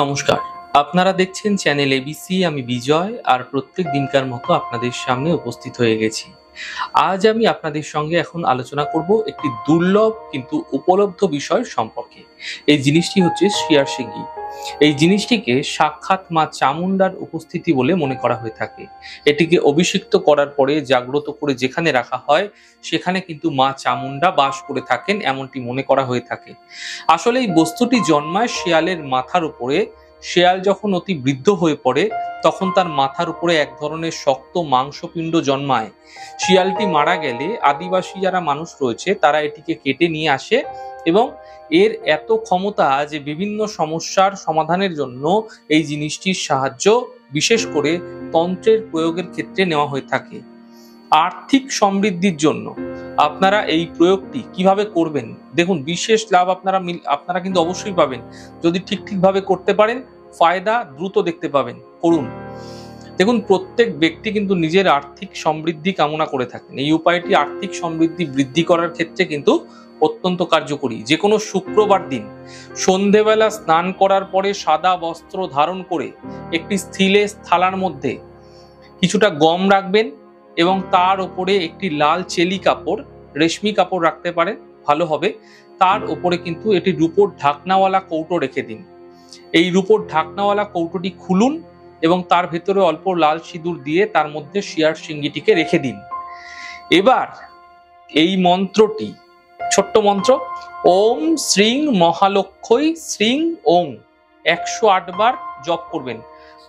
নমস্কার, আপনারা দেখছেন চ্যানেল এবিসি। আমি বিজয়, আর প্রত্যেক দিনকার মতো আপনাদের সামনে উপস্থিত হয়ে গেছি। আজ আমি আপনাদের সঙ্গে এখন আলোচনা করব একটি দুর্লভ কিন্তু উপলব্ধ বিষয় সম্পর্কে। এই জিনিসটি হচ্ছে শিয়ারশিঙ্গি। এই জিনিসটিকে সাক্ষাৎ মা চামুন্ডার উপস্থিতি বলে মনে করা হয়ে থাকে। এটিকে অভিষিক্ত করার পরে জাগ্রত করে যেখানে রাখা হয় সেখানে কিন্তু মা চামুন্ডা বাস করে থাকেন, এমনটি মনে করা হয়ে থাকে। আসলে এই বস্তুটি জন্মায় শেয়ালের মাথার উপরে। শেয়াল যখন অতি বৃদ্ধ হয়ে পড়ে তখন তার মাথার উপরে এক ধরনের শক্ত মাংসপিণ্ড জন্মায়। শিয়ালটি মারা গেলে আদিবাসী যারা মানুষ রয়েছে তারা এটিকে কেটে নিয়ে আসে এবং এর এত ক্ষমতা যে বিভিন্ন সমস্যার সমাধানের জন্য এই জিনিসটির সাহায্য বিশেষ করে তন্ত্রের প্রয়োগের ক্ষেত্রে নেওয়া হয়ে থাকে। আর্থিক সমৃদ্ধির জন্য আপনারা এই প্রয়োগটি কিভাবে করবেন, দেখুন বিশেষ লাভ আপনারা কিন্তু অবশ্যই পাবেন। যদি ঠিকভাবে করতে পারেন ফায়দা দ্রুত দেখতে পাবেন। করুন। দেখুন, প্রত্যেক ব্যক্তি কিন্তু নিজের আর্থিক সমৃদ্ধি কামনা করে থাকেন। এই উপায়টি আর্থিক সমৃদ্ধি বৃদ্ধি করার ক্ষেত্রে কিন্তু অত্যন্ত কার্যকরী। যে কোনো শুক্রবার দিন সন্ধেবেলা স্নান করার পরে সাদা বস্ত্র ধারণ করে একটি স্টিলের থালার মধ্যে কিছুটা গম রাখবেন এবং তার উপরে একটি লাল চেলি কাপড়, রেশমি কাপড় রাখতে পারেন, ভালো হবে। তার উপরে কিন্তু এটি রূপোর ঢাকনাওয়ালা কৌটো রেখে দিন। এই রূপোর ঢাকনাওয়ালা কৌটোটি খুলুন এবং তার ভেতরে অল্প লাল সিঁদুর দিয়ে তার মধ্যে শিয়ারশিঙ্গিটিকে রেখে দিন। এবার এই মন্ত্রটি, ছোট্ট মন্ত্র, ওম শ্রীং মহালক্ষ্মী শ্রীং ওং 108 বার জপ করবেন।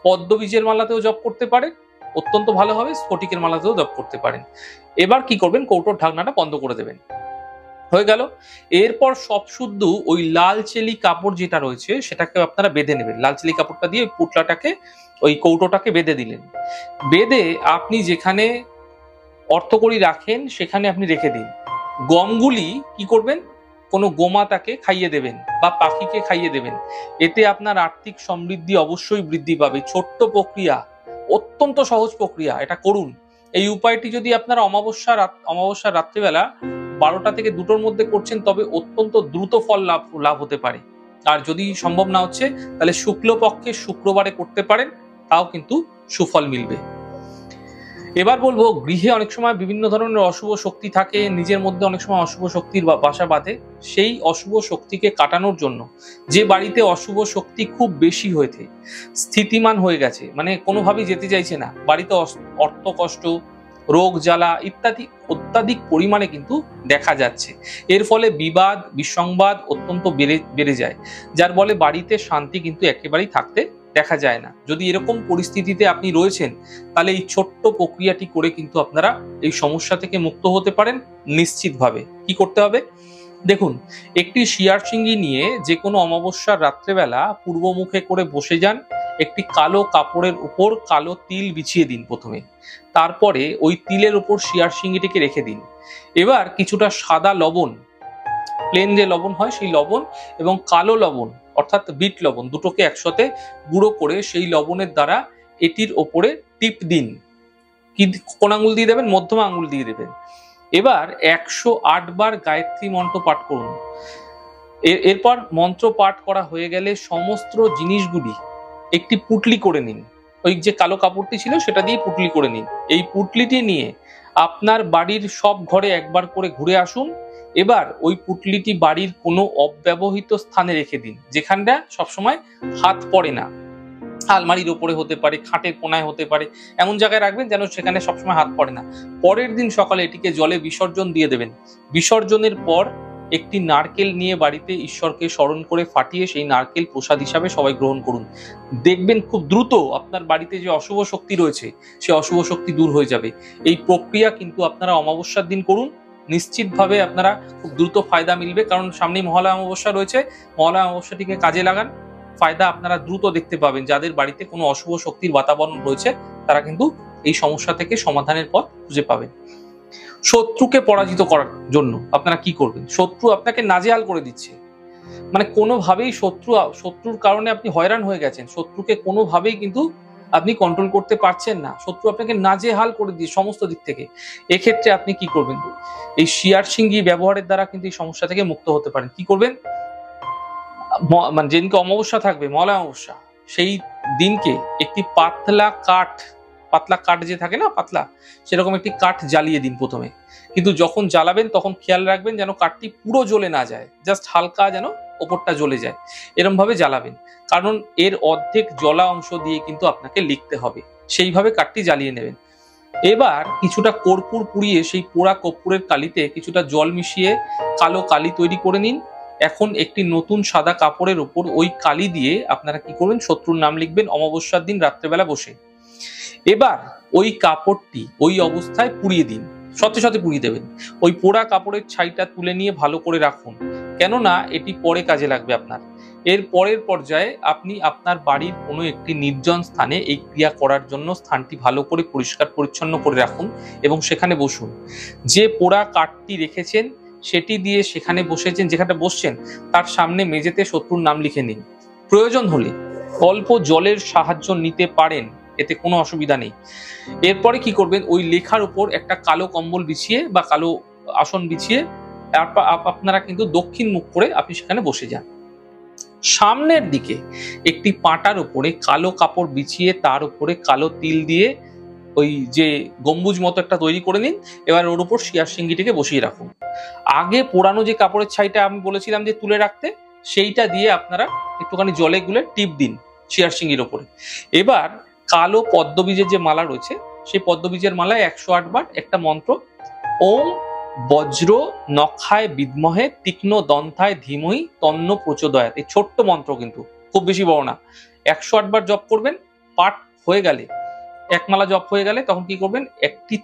পদ্মবীজের মালাতেও জপ করতে পারেন, অত্যন্ত ভালো হবে। স্ফটিকের মালাতেও জপ করতে পারেন। এবার কি করবেন, কৌটোর ঢাকনাটা বন্ধ করে দেবেন। হয়ে গেল। এরপর সব শুদ্ধ ওই লাল চেলি কাপড় যেটা রয়েছে সেটাকে আপনারা বেঁধে নেবেন। লাল চেলি কাপড়টা দিয়ে ওই পুটলাটাকে, ওই কৌটোটাকে বেঁধে দিলেন। বেঁধে আপনি যেখানে অর্থকড়ি রাখেন সেখানে আপনি রেখে দিন। গমগুলি কি করবেন, কোনো গোমাতাকে খাইয়ে দেবেন বা পাখিকে খাইয়ে দেবেন। এতে আপনার আর্থিক সমৃদ্ধি অবশ্যই বৃদ্ধি পাবে। ছোট্ট প্রক্রিয়া, অত্যন্ত সহজ প্রক্রিয়া, এটা করুন। এই উপায়টি যদি আপনারা অমাবস্যার রাত্রিবেলা 12টা থেকে 2টোর মধ্যে করছেন তবে অত্যন্ত দ্রুত ফল লাভ হতে পারে। আর যদি সম্ভব না হচ্ছে তাহলে শুক্লপক্ষে শুক্রবারে করতে পারেন, তাও কিন্তু সুফল মিলবে। এবার বলবো, গৃহে অনেক সময় বিভিন্ন ধরনের অশুভ শক্তি থাকে, নিজের মধ্যে অনেক সময় অশুভ শক্তির বাসা বাঁধে। সেই অশুভ শক্তিকে কাটানোর জন্য, যে বাড়িতে অশুভ শক্তি খুব বেশি হয়েছে, স্থিতিমান হয়ে গেছে, মানে কোনোভাবেই যেতে চাইছে না, বাড়িতে অর্থ কষ্ট, রোগ জ্বালা ইত্যাদি অত্যাধিক পরিমাণে কিন্তু দেখা যাচ্ছে। এর ফলে বিবাদ বিসংবাদ অত্যন্ত বেড়ে যায়, যার ফলে বাড়িতে শান্তি কিন্তু একেবারেই থাকতে দেখা যায় না। যদি এরকম পরিস্থিতিতে আপনি রয়েছেন তাহলে এই ছোট্ট প্রক্রিয়াটি করে কিন্তু আপনারা এই সমস্যা থেকে মুক্ত হতে পারেন নিশ্চিতভাবে। কি করতে হবে দেখুন, একটি শিয়ারশিঙ্গি নিয়ে যে কোনো অমাবস্যার রাত্রেবেলা পূর্ব মুখে করে বসে যান। একটি কালো কাপড়ের উপর কালো তিল বিছিয়ে দিন প্রথমে। তারপরে ওই তিলের উপর শিয়ারশিঙ্গিটিকে রেখে দিন। এবার কিছুটা সাদা লবণ, প্লেন যে লবণ হয় সেই লবণ এবং কালো লবণ অর্থাৎ বিট লবণ, দুটোকে একসাথে গুঁড়ো করে সেই লবণের দ্বারা এটির ওপরে টিপ দিন। কি কোন আঙ্গুল দিয়ে দেবেন? মধ্যমা আঙ্গুল দিয়ে দেবেন। এবার 108 বার গায়ত্রী মন্ত্র পাঠ করুন। এরপর মন্ত্র পাঠ করা হয়ে গেলে সমস্ত জিনিসগুলি একটি পুটলি করে নিন। ওই যে কালো কাপড়টি ছিল সেটা দিয়ে পুটলি করে নিন। এই পুটলিটি নিয়ে আপনার বাড়ির সব ঘরে একবার করে ঘুরে আসুন। এবার ওই পুটলিটি বাড়ির কোনো অব্যবহৃত স্থানে রেখে দিন, যেখানটা সবসময় হাত পড়ে না। আলমারির ওপরে হতে পারে, খাটের কোনায় হতে পারে, এমন জায়গায় রাখবেন যেন সেখানে সবসময় হাত পড়ে না। পরের দিন সকালে এটিকে জলে বিসর্জন দিয়ে দেবেন। বিসর্জনের পর একটি নারকেল নিয়ে বাড়িতে ঈশ্বরকে স্মরণ করে ফাটিয়ে সেই নারকেল প্রসাদ হিসাবে সবাই গ্রহণ করুন। দেখবেন খুব দ্রুত আপনার বাড়িতে যে অশুভ শক্তি রয়েছে সে অশুভ শক্তি দূর হয়ে যাবে। এই প্রক্রিয়া কিন্তু আপনারা অমাবস্যার দিন করুন, নিশ্চিতভাবে আপনারা খুব দ্রুত ফায়দা মিলবে। কারণ সামনেই মহালয়া অমাবস্যা রয়েছে, মহালয়া অমাবস্যাটিকে কাজে লাগান, ফায়দা আপনারা দ্রুত দেখতে পাবেন। যাদের বাড়িতে কোনো অশুভ শক্তির বাতাবরণ রয়েছে তারা কিন্তু এই সমস্যা থেকে সমাধানের পথ খুঁজে পাবেন। শত্রুকে পরাজিত করার জন্য আপনারা কি করবেন? শত্রু আপনাকে নাজেহাল করে দিচ্ছে, মানে কোনোভাবেই শত্রুর কারণে আপনি হয়রান হয়ে গেছেন, শত্রুকে কোনোভাবেই কিন্তু আপনি কন্ট্রোল করতে পারছেন না, শত্রু আপনাকে নাজেহাল করে দিয়ে সমস্ত দিক থেকে। এক্ষেত্রে আপনি কি করবেন? এই শিয়ারশিঙ্গি ব্যবহারের দ্বারা কিন্তু এই সমস্যা থেকে মুক্ত হতে পারেন। কি করবেন? মানে যেদিনকে অমাবস্যা থাকবে, মহালয়া অমাবস্যা, সেই দিনকে একটি পাতলা কাঠ যে থাকে না পাতলা, সেরকম একটি কাঠ জ্বালিয়ে দিন প্রথমে। কিন্তু যখন জ্বালাবেন তখন খেয়াল রাখবেন যেন কাঠটি পুরো জ্বলে না যায়, জাস্ট হালকা যেন ওপরটা জ্বলে যায়, এরম ভাবে জ্বালাবেন। কারণ এর অর্ধেক জ্বলা অংশ দিয়ে কিন্তু আপনাকে লিখতে হবে, সেইভাবে কাঠটি জ্বালিয়ে নেবেন। এবার কিছুটা কর্পূর পুড়িয়ে সেই পোড়া কর্পূরের কালিতে কিছুটা জল মিশিয়ে কালো কালি তৈরি করে নিন। এখন একটি নতুন সাদা কাপড়ের উপর ওই কালি দিয়ে আপনারা কি করবেন, শত্রুর নাম লিখবেন অমাবস্যার দিন রাত্রেবেলা বসে। এবার ওই কাপড়টি ওই অবস্থায় পুড়িয়ে দিন, সতে সতে পুড়িয়ে দেবেন। ওই পোড়া কাপড়ের ছাইটা তুলে নিয়ে ভালো করে রাখুন, কেননা এটি পরে কাজে লাগবে আপনার। এর পরের পর্যায়ে আপনি আপনার বাড়ির কোনো একটি নির্জন স্থানে এই ক্রিয়া করার জন্য স্থানটি ভালো করে পরিষ্কার পরিচ্ছন্ন করে রাখুন এবং সেখানে বসুন। যে পোড়া কাঠটি রেখেছেন সেটি দিয়ে সেখানে বসেছেন, যেখানে বসছেন তার সামনে মেঝেতে শত্রুর নাম লিখে নিন। প্রয়োজন হলে অল্প জলের সাহায্য নিতে পারেন, এতে কোনো অসুবিধা নেই। এরপরে কি করবেন, ওই লেখার উপর একটা কালো কম্বল বিছিয়ে বা কালো আসন বিছিয়ে আপনারা কিন্তু দক্ষিণ মুখ করে আপনি সেখানে বসে যান। সামনের দিকে একটি পাটার উপরে কালো কাপড় বিছিয়ে তার উপরে কালো তিল দিয়ে ওই যে গম্বুজ মতো একটা তৈরি করে নিন। এবার ওর উপর শিয়ার সিঙ্গিটিকে বসিয়ে রাখুন। আগে পোড়ানো যে কাপড়ের ছাইটা আমি বলেছিলাম যে তুলে রাখতে, সেইটা দিয়ে আপনারা একটুখানি জলে গুলে টিপ দিন শিয়ার সিঙ্গির ওপরে। এবার কালো পদ্মবীজের যে মালা রয়েছে সেই পদ্মবীজের মালায় 108 বার একটা মন্ত্র, ওম বজ্র নখায় বিদ্মহে তীক্ষ্ণ দন্থায় ধীমহি তন্ন প্রচোদয়াৎ, এই ছোট্ট মন্ত্র কিন্তু খুব বেশি বড় না, 108 বার জপ করবেন। পাঠ হয়ে গেলে, এক মালা জপ হয়ে গেলে তখন কি করবেন, একটি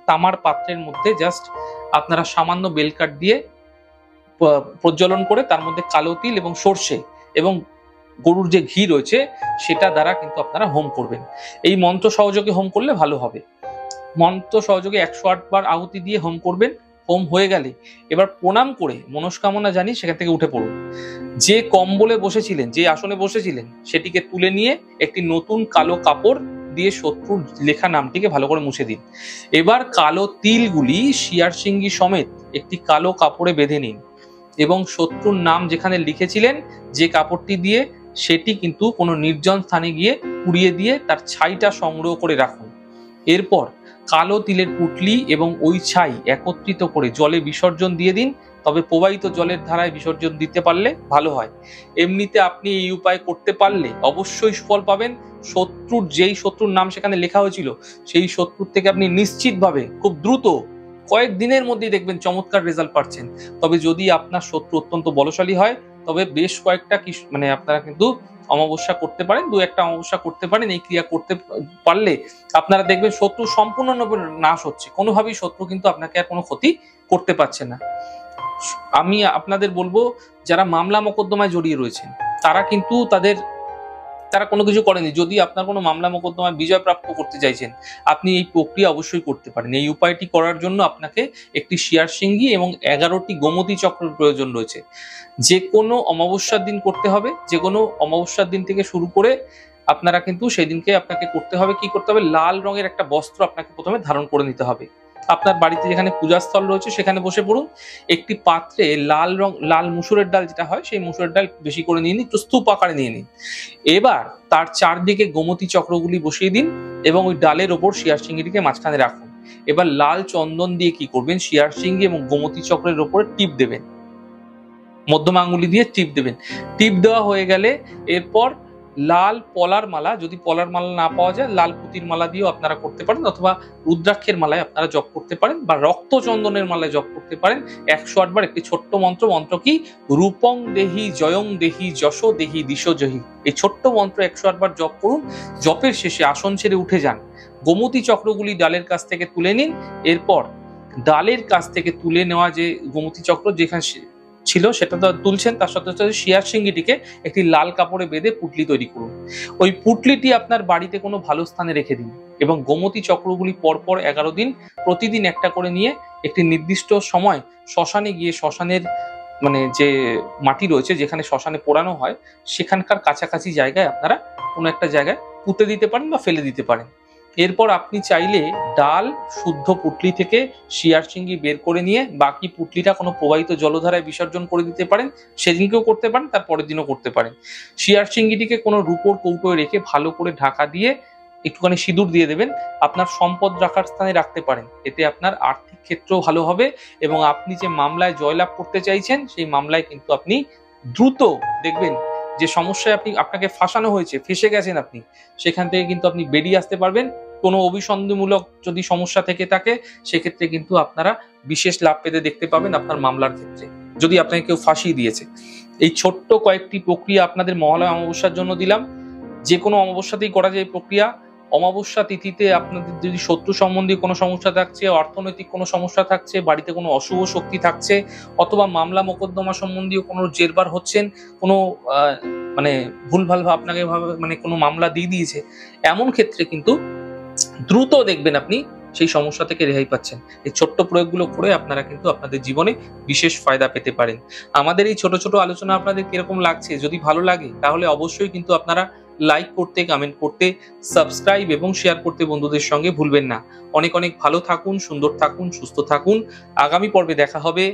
তামার পাত্রের মধ্যে জাস্ট আপনারা সামান্য বেলকাঠ দিয়ে প্রজ্বলন করে তার মধ্যে কালো তিল এবং সর্ষে এবং গরুর যে ঘি রয়েছে সেটা দ্বারা কিন্তু আপনারা হোম করবেন। এই মন্ত্র সহযোগে হোম করলে ভালো হবে। মন্ত্র সহযোগে 108 বার আহুতি দিয়ে হোম করবেন। হোম হয়ে গেলে এবার প্রণাম করে মনস্কামনা জানি সেখান থেকে উঠে পড়ুন। যে কম্বলে বসেছিলেন, যে আসনে বসেছিলেন, সেটিকে তুলে নিয়ে একটি নতুন কালো কাপড় দিয়ে শত্রুর লেখা নামটিকে ভালো করে মুছে দিন। এবার কালো তিলগুলি শিয়ার সিঙ্গি সমেত একটি কালো কাপড়ে বেঁধে নিন এবং শত্রুর নাম যেখানে লিখেছিলেন যে কাপড়টি দিয়ে, সেটি কিন্তু কোনো নির্জন স্থানে গিয়ে পুড়িয়ে দিয়ে তার ছাইটা সংগ্রহ করে রাখুন। এরপর কালো তিলের পুটলি এবং ওই ছাই একত্রিত করে জলে বিসর্জন দিয়ে দিন, তবে প্রবাহিত জলের ধারায় বিসর্জন দিতে পারলে ভালো হয়। এমনিতে আপনি এই উপায় করতে পারলে অবশ্যই সুফল পাবেন। যেই শত্রুর নাম সেখানে লেখা হয়েছিল সেই শত্রুর থেকে আপনি নিশ্চিতভাবে খুব দ্রুত কয়েকদিনের মধ্যেই দেখবেন চমৎকার রেজাল্ট পাচ্ছেন। তবে যদি আপনার শত্রু অত্যন্ত বলশালী হয় তবে বেশ কয়েকটা মানে আপনারা কিন্তু অমাবস্যা করতে পারেন, 2-1টা অমাবস্যা করতে পারেন। এই ক্রিয়া করতে পারলে আপনারা দেখবেন শত্রু সম্পূর্ণভাবে নাশ হচ্ছে, কোনোভাবেই শত্রু কিন্তু আপনাকে আর কোনো ক্ষতি করতে পারছে না। আমি আপনাদের বলবো, যারা মামলা মোকদ্দমায় জড়িয়ে রয়েছেন তারা কিন্তু তারা কোনো কিছু করেনি। যদি আপনার কোনো মামলা মোকদ্দমায় বিজয় প্রাপ্ত করতে চাইছেন, আপনি এই প্রক্রিয়া অবশ্যই করতে পারেন। এই উপায়টি করার জন্য আপনাকে একটি শিয়ার সিঙ্গি এবং 11টি গোমতী চক্রের প্রয়োজন রয়েছে। যে কোনো অমাবস্যার দিন করতে হবে, যে কোনো অমাবস্যার দিন থেকে শুরু করে আপনারা কিন্তু সেই দিনকে আপনাকে করতে হবে, কি করতে হবে, লাল রঙের একটা বস্ত্র আপনাকে প্রথমে ধারণ করে নিতে হবে। আপনার বাড়িতে যেখানে পূজাস্থল রয়েছে সেখানে বসে পড়ুন। একটি পাত্রে লাল মুসুরের ডাল যেটা হয় সেই মুসুরের ডাল বেশি করে নিয়ে নিন, একটু স্তূপ আকারে নিয়ে নিন। এবার তার চারদিকে গোমতী চক্রগুলি বসিয়ে দিন এবং ওই ডালের ওপর শিয়ার সিঙ্গিটিকে মাঝখানে রাখুন। এবার লাল চন্দন দিয়ে কি করবেন, শিয়ার সিঙ্গি এবং গোমতী চক্রের ওপরে টিপ দেবেন, মধ্যম আঙ্গুলি দিয়ে টিপ দেবেন। টিপ দেওয়া হয়ে গেলে এরপর লাল পলার মালা, যদি পলার মালা না পাওয়া যায় লাল পুতির মালা দিয়েও আপনারা করতে পারেন, অথবা রুদ্রাক্ষের মালায় আপনারা জপ করতে পারেন, বা রক্ত চন্দনের মালায় জপ করতে পারেন। 108 বার একটি ছোট্ট মন্ত্র কি, রূপং দেহি জয়ং দেহি যশ দেহি দিশো জহি, এই ছোট্ট মন্ত্র 108 বার জপ করুন। জপের শেষে আসন ছেড়ে উঠে যান, গোমতী চক্রগুলি ডালের কাছ থেকে তুলে নিন। এরপর ডালের কাছ থেকে তুলে নেওয়া যে গোমতী চক্র যেখানে ছিল সেটা তো তুলছেন, তার সাথে সাথে শিয়ার সিঙ্গিটিকে একটি লাল কাপড়ে বেঁধে পুটলি তৈরি করুন। ওই পুটলিটি আপনার বাড়িতে কোনো ভালো স্থানে রেখে দিন এবং গোমতী চক্রগুলি পরপর 11 দিন প্রতিদিন একটা করে নিয়ে একটি নির্দিষ্ট সময় শ্মশানে গিয়ে, শ্মশানের মানে যে মাটি রয়েছে যেখানে শ্মশানে পোড়ানো হয় সেখানকার কাছাকাছি জায়গায় আপনারা কোনো একটা জায়গায় পুঁতে দিতে পারেন বা ফেলে দিতে পারেন। এরপর আপনি চাইলে ডাল শুদ্ধ পুঁটলি থেকে শিয়ার চিংড়ি বের করে নিয়ে বাকি পুঁটলিটা কোনো প্রবাহিত জলধারায় বিসর্জন করে দিতে পারেন। সেদিনকেও করতে পারেন, তার পরের দিনও করতে পারেন। শিয়ার চিংড়িটিকে কোনো রূপোর কৌটোয় রেখে ভালো করে ঢাকা দিয়ে একটুখানি সিঁদুর দিয়ে দেবেন। আপনার সম্পদ রাখার স্থানে রাখতে পারেন, এতে আপনার আর্থিক ক্ষেত্রেও ভালো হবে এবং আপনি যে মামলায় জয়লাভ করতে চাইছেন সেই মামলায় কিন্তু আপনি দ্রুত দেখবেন যে সমস্যায় আপনাকে ফাঁসানো হয়েছে, ফেঁসে গেছেন আপনি, সেখান থেকে কিন্তু আপনি বেরিয়ে আসতে পারবেন। কোনো অভিসন্ধিমূলক যদি সমস্যা থেকে থাকে সেক্ষেত্রে কিন্তু আপনারা বিশেষ লাভ পেতে দেখতে পাবেন আপনার মামলার ক্ষেত্রে, যদি আপনাকে কেউ ফাঁসিয়ে দিয়েছে। এই ছোট্ট কয়েকটি প্রক্রিয়া আপনাদের মহালয়া অমাবস্যার জন্য দিলাম। যে কোনো অমাবস্যাতেই করা যায় প্রক্রিয়া। অমাবস্যা তিথিতে আপনাদের যদি শত্রু সম্বন্ধী কোনো সমস্যা থাকছে, অর্থনৈতিক কোনো সমস্যা থাকছে, বাড়িতে কোনো অশুভ শক্তি থাকছে, অথবা মামলা মোকদ্দমা সম্বন্ধীয় কোনো জেরবার হচ্ছেন, কোনো মানে ভুলভাল আপনাকে মানে কোনো মামলা দিয়ে দিয়েছে, এমন ক্ষেত্রে কিন্তু দ্রুত দেখবেন আপনি সেই সমস্যা থেকে রেহাই পাচ্ছেন। এই ছোট্ট প্রয়োগগুলো করে আপনারা কিন্তু আপনাদের জীবনে বিশেষ ফায়দা পেতে পারেন। আমাদের এই ছোট ছোট আলোচনা আপনাদের কিরকম লাগছে? যদি ভালো লাগে তাহলে অবশ্যই কিন্তু আপনারা লাইক করতে, কমেন্ট করতে, সাবস্ক্রাইব এবং শেয়ার করতে বন্ধুদের সঙ্গে ভুলবেন না। অনেক অনেক ভালো থাকুন, সুন্দর থাকুন, সুস্থ থাকুন। আগামী পর্বে দেখা হবে।